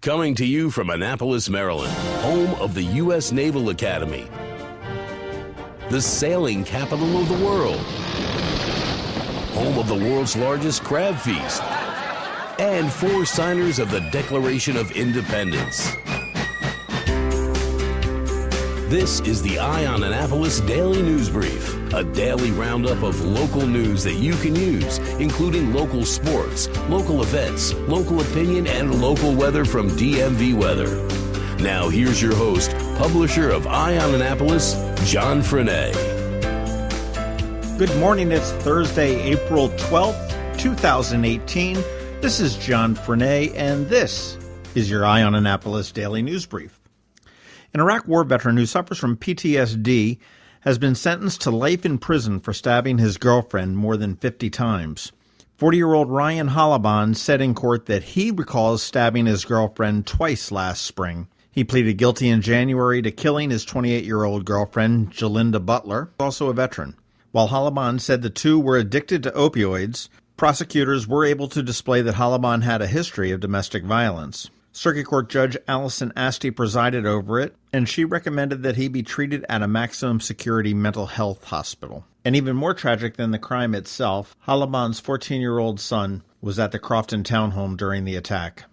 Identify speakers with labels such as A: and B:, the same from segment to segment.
A: Coming to you from Annapolis, Maryland, home of the U.S. Naval Academy, the sailing capital of the world, home of the world's largest crab feast, and 4 signers of the Declaration of Independence. This is the Eye on Annapolis Daily News Brief, a daily roundup of local news that you can use, including local sports, local events, local opinion, and local weather from DMV Weather. Now here's your host, publisher of Eye on Annapolis, John Frenaye.
B: Good morning. It's Thursday, April 12th, 2018. This is John Frenaye, and this is your Eye on Annapolis Daily News Brief. An Iraq war veteran who suffers from PTSD has been sentenced to life in prison for stabbing his girlfriend more than 50 times. 40-year-old Ryan Halaban said in court that he recalls stabbing his girlfriend twice last spring. He pleaded guilty in January to killing his 28-year-old girlfriend, Jalinda Butler, also a veteran. While Halaban said the two were addicted to opioids, prosecutors were able to display that Halaban had a history of domestic violence. Circuit Court Judge Allison Asti presided over it, and she recommended that he be treated at a maximum security mental health hospital. And even more tragic than the crime itself, Halaban's 14-year-old son was at the Crofton townhome during the attack.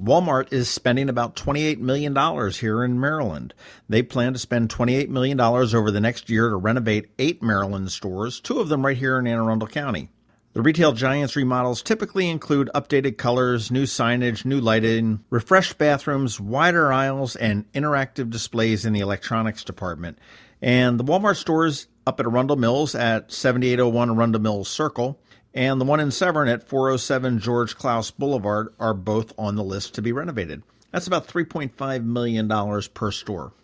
B: Walmart is spending about $28 million here in Maryland. They plan to spend $28 million over the next year to renovate 8 Maryland stores, 2 of them right here in Anne Arundel County. The retail giant's remodels typically include updated colors, new signage, new lighting, refreshed bathrooms, wider aisles, and interactive displays in the electronics department. And the Walmart stores up at Arundel Mills at 7801 Arundel Mills Circle and the one in Severn at 407 George Klaus Boulevard are both on the list to be renovated. That's about $3.5 million per store.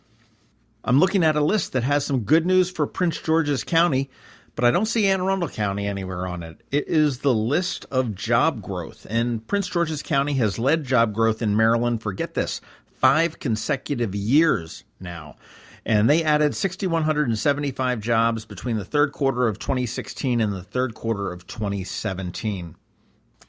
B: I'm looking at a list that has some good news for Prince George's County, but I don't see Anne Arundel County anywhere on it. It is the list of job growth, and Prince George's County has led job growth in Maryland for, get this, 5 consecutive years now. And they added 6,175 jobs between the third quarter of 2016 and the third quarter of 2017.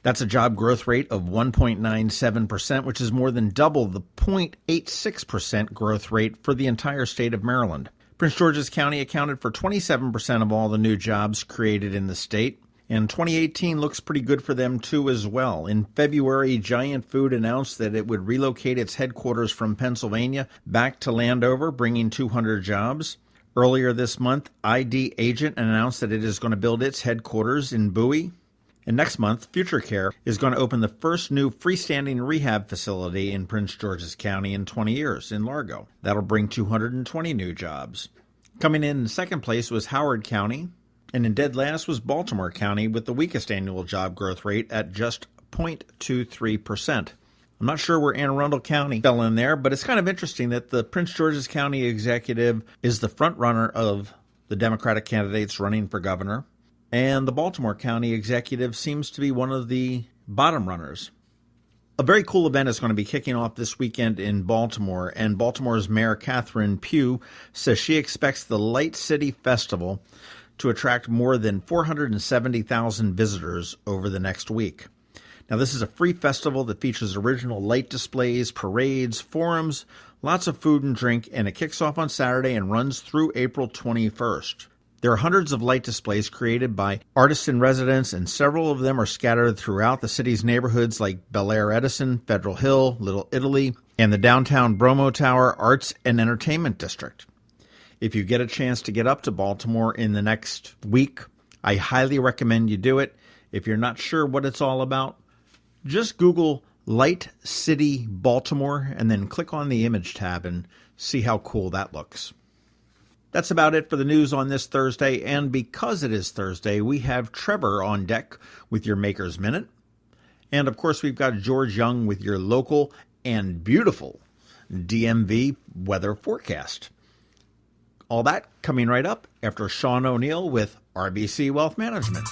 B: That's a job growth rate of 1.97%, which is more than double the 0.86% growth rate for the entire state of Maryland. Prince George's County accounted for 27% of all the new jobs created in the state, and 2018 looks pretty good for them too as well. In February, Giant Food announced that it would relocate its headquarters from Pennsylvania back to Landover, bringing 200 jobs. Earlier this month, ID Agent announced that it is going to build its headquarters in Bowie. And next month, Future Care is going to open the first new freestanding rehab facility in Prince George's County in 20 years in Largo. That'll bring 220 new jobs. Coming in second place was Howard County, and in dead last was Baltimore County with the weakest annual job growth rate at just 0.23%. I'm not sure where Anne Arundel County fell in there, but it's kind of interesting that the Prince George's County executive is the front runner of the Democratic candidates running for governor. And the Baltimore County executive seems to be one of the bottom runners. A very cool event is going to be kicking off this weekend in Baltimore, and Baltimore's Mayor Catherine Pugh says she expects the Light City Festival to attract more than 470,000 visitors over the next week. Now, this is a free festival that features original light displays, parades, forums, lots of food and drink, and it kicks off on Saturday and runs through April 21st. There are hundreds of light displays created by artists in residence, and several of them are scattered throughout the city's neighborhoods like Bel Air Edison, Federal Hill, Little Italy, and the downtown Bromo Tower Arts and Entertainment District. If you get a chance to get up to Baltimore in the next week, I highly recommend you do it. If you're not sure what it's all about, just Google Light City Baltimore and then click on the image tab and see how cool that looks. That's about it for the news on this Thursday, and because it is Thursday, we have Trevor on deck with your Maker's Minute. And of course, we've got George Young with your local and beautiful DMV weather forecast. All that coming right up after Sean O'Neill with RBC Wealth Management.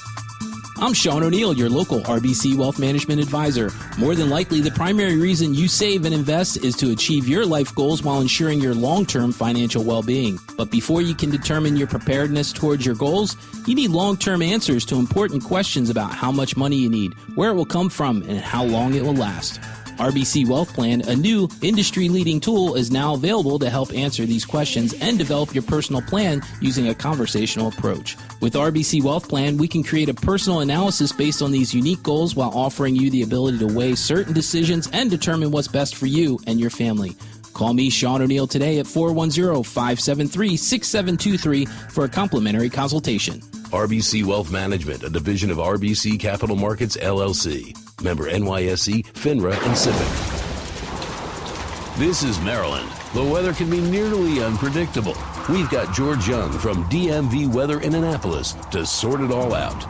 C: I'm Sean O'Neill, your local RBC Wealth Management Advisor. More than likely, the primary reason you save and invest is to achieve your life goals while ensuring your long-term financial well-being. But before you can determine your preparedness towards your goals, you need long-term answers to important questions about how much money you need, where it will come from, and how long it will last. RBC Wealth Plan, a new industry-leading tool, is now available to help answer these questions and develop your personal plan using a conversational approach. With RBC Wealth Plan, we can create a personal analysis based on these unique goals while offering you the ability to weigh certain decisions and determine what's best for you and your family. Call me, Sean O'Neill, today at 410-573-6723 for a complimentary consultation.
A: RBC Wealth Management, a division of RBC Capital Markets, LLC. Member NYSE, FINRA, and SIPC. This is Maryland. The weather can be nearly unpredictable. We've got George Young from DMV Weather in Annapolis to sort it all out.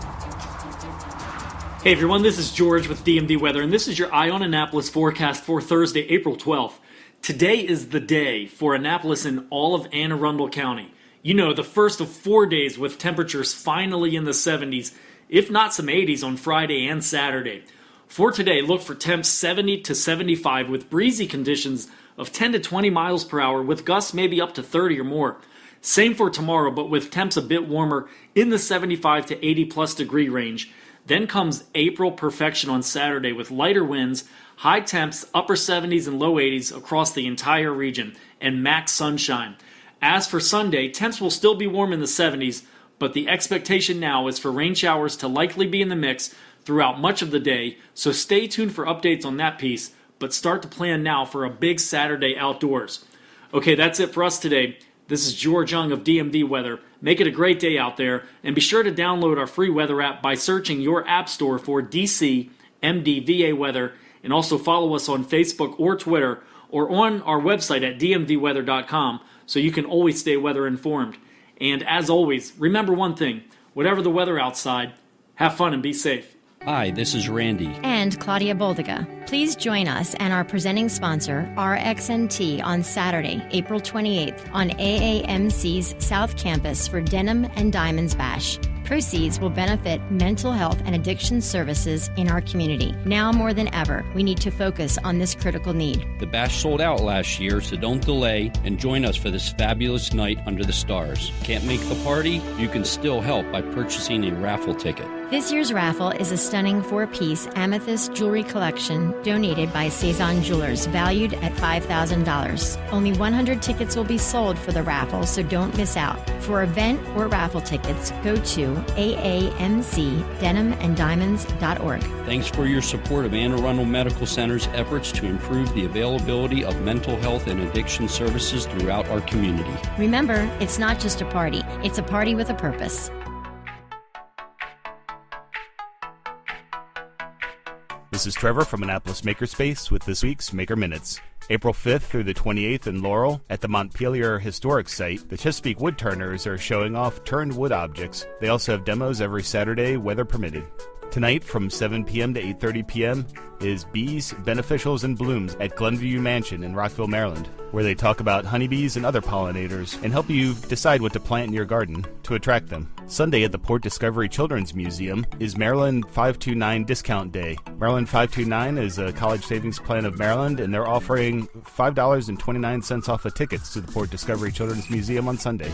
D: Hey everyone, this is George with DMV Weather, and this is your Eye on Annapolis forecast for Thursday, April 12th. Today is the day for Annapolis and all of Anne Arundel County. You know, the first of 4 days with temperatures finally in the 70s, if not some 80s on Friday and Saturday. For today, look for temps 70 to 75 with breezy conditions of 10 to 20 miles per hour with gusts maybe up to 30 or more. Same for tomorrow, but with temps a bit warmer in the 75 to 80 plus degree range. Then comes April perfection on Saturday with lighter winds, high temps, upper 70s and low 80s across the entire region, and max sunshine. As for Sunday, temps will still be warm in the 70s, but the expectation now is for rain showers to likely be in the mix throughout much of the day, so stay tuned for updates on that piece, but start to plan now for a big Saturday outdoors. Okay, that's it for us today. This is George Young of DMV Weather. Make it a great day out there, and be sure to download our free weather app by searching your app store for DC MDVA Weather, and also follow us on Facebook or Twitter, or on our website at dmvweather.com, so you can always stay weather informed. And as always, remember one thing, whatever the weather outside, have fun and be safe.
E: Hi, this is Randy.
F: And Claudia Boldiga. Please join us and our presenting sponsor, RXNT, on Saturday, April 28th on AAMC's South Campus for Denim and Diamonds Bash. Proceeds will benefit mental health and addiction services in our community. Now more than ever, we need to focus on this critical need.
E: The bash sold out last year, so don't delay and join us for this fabulous night under the stars. Can't make the party? You can still help by purchasing a raffle ticket.
F: This year's raffle is a stunning 4-piece amethyst jewelry collection donated by Cezanne Jewelers, valued at $5,000. Only 100 tickets will be sold for the raffle, so don't miss out. For event or raffle tickets, go to aamcdenimanddiamonds.org.
E: Thanks for your support of Anne Arundel Medical Center's efforts to improve the availability of mental health and addiction services throughout our community.
F: Remember, it's not just a party, it's a party with a purpose.
G: This is Trevor from Annapolis Makerspace with this week's Maker Minutes. April 5th through the 28th in Laurel, at the Montpelier Historic Site, the Chesapeake Woodturners are showing off turned wood objects. They also have demos every Saturday, weather permitted. Tonight from 7 p.m. to 8:30 p.m. is Bees, Beneficials, and Blooms at Glenview Mansion in Rockville, Maryland, where they talk about honeybees and other pollinators and help you decide what to plant in your garden to attract them. Sunday at the Port Discovery Children's Museum is Maryland 529 Discount Day. Maryland 529 is a college savings plan of Maryland, and they're offering $5.29 off of tickets to the Port Discovery Children's Museum on Sunday.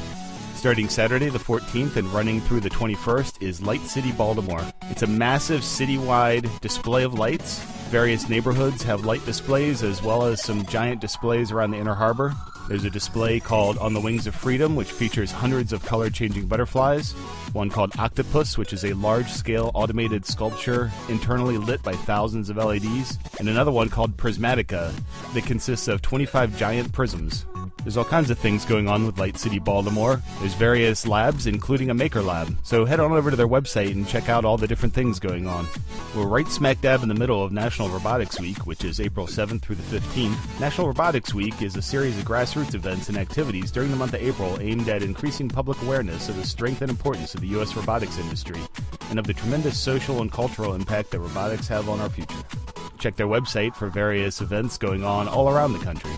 G: Starting Saturday the 14th and running through the 21st is Light City Baltimore. It's a massive citywide display of lights. Various neighborhoods have light displays as well as some giant displays around the Inner Harbor. There's a display called On the Wings of Freedom, which features hundreds of color-changing butterflies. One called Octopus, which is a large-scale automated sculpture internally lit by thousands of LEDs. And another one called Prismatica that consists of 25 giant prisms. There's all kinds of things going on with Light City Baltimore. There's various labs, including a maker lab. So head on over to their website and check out all the different things going on. We're right smack dab in the middle of National Robotics Week, which is April 7th through the 15th. National Robotics Week is a series of grassroots events and activities during the month of April aimed at increasing public awareness of the strength and importance of the U.S. robotics industry and of the tremendous social and cultural impact that robotics have on our future. Check their website for various events going on all around the country.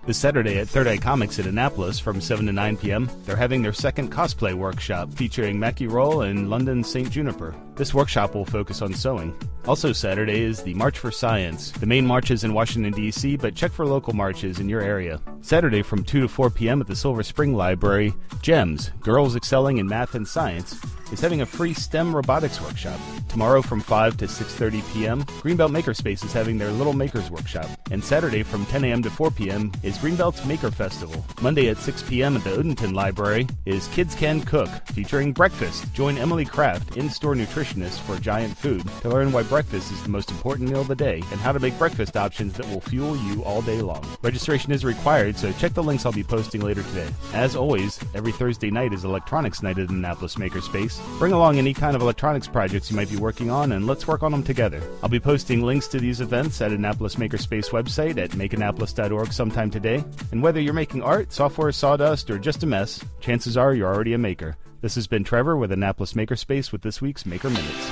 G: This Saturday at Third Eye Comics in Annapolis from 7 to 9 p.m., they're having their second cosplay workshop featuring Mackie Roll and London St. Juniper. This workshop will focus on sewing. Also Saturday is the March for Science. The main march is in Washington, D.C., but check for local marches in your area. Saturday from 2 to 4 p.m. at the Silver Spring Library, GEMS, Girls Excelling in Math and Science. is having a free STEM robotics workshop. Tomorrow from 5 to 6:30 p.m., Greenbelt Makerspace is having their Little Makers Workshop. And Saturday from 10 a.m. to 4 p.m. is Greenbelt's Maker Festival. Monday at 6 p.m. at the Odenton Library is Kids Can Cook, featuring breakfast. Join Emily Kraft, in-store nutritionist for Giant Food, to learn why breakfast is the most important meal of the day and how to make breakfast options that will fuel you all day long. Registration is required, so check the links I'll be posting later today. As always, every Thursday night is Electronics Night at Annapolis Makerspace. Bring along any kind of electronics projects you might be working on, and let's work on them together. I'll be posting links to these events at Annapolis Makerspace website at makeannapolis.org sometime today. And whether you're making art, software, sawdust, or just a mess, chances are you're already a maker. This has been Trevor with Annapolis Makerspace with this week's Maker Minutes.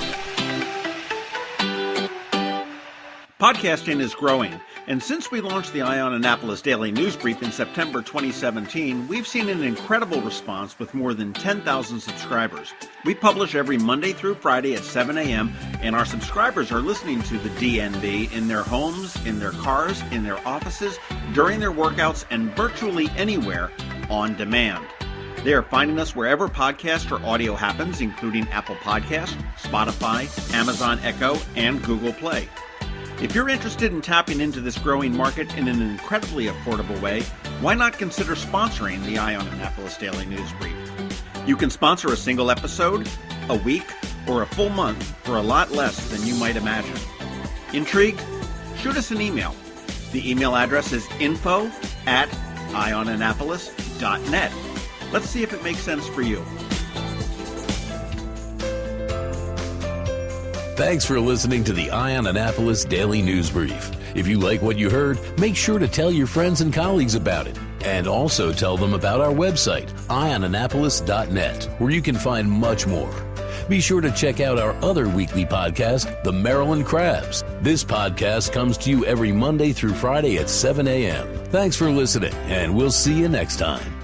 B: Podcasting is growing, and since we launched the Eye on Annapolis Daily News Brief in September 2017, we've seen an incredible response with more than 10,000 subscribers. We publish every Monday through Friday at 7 a.m., and our subscribers are listening to the DNB in their homes, in their cars, in their offices, during their workouts, and virtually anywhere on demand. They are finding us wherever podcast or audio happens, including Apple Podcasts, Spotify, Amazon Echo, and Google Play. If you're interested in tapping into this growing market in an incredibly affordable way, why not consider sponsoring the Eye on Annapolis Daily News Brief? You can sponsor a single episode, a week, or a full month for a lot less than you might imagine. Intrigued? Shoot us an email. The email address is info@eyeonannapolis.net. Let's see if it makes sense for you.
A: Thanks for listening to the Eye on Annapolis Daily News Brief. If you like what you heard, make sure to tell your friends and colleagues about it. And also tell them about our website, eyeonannapolis.net, where you can find much more. Be sure to check out our other weekly podcast, The Maryland Crabs. This podcast comes to you every Monday through Friday at 7 a.m. Thanks for listening, and we'll see you next time.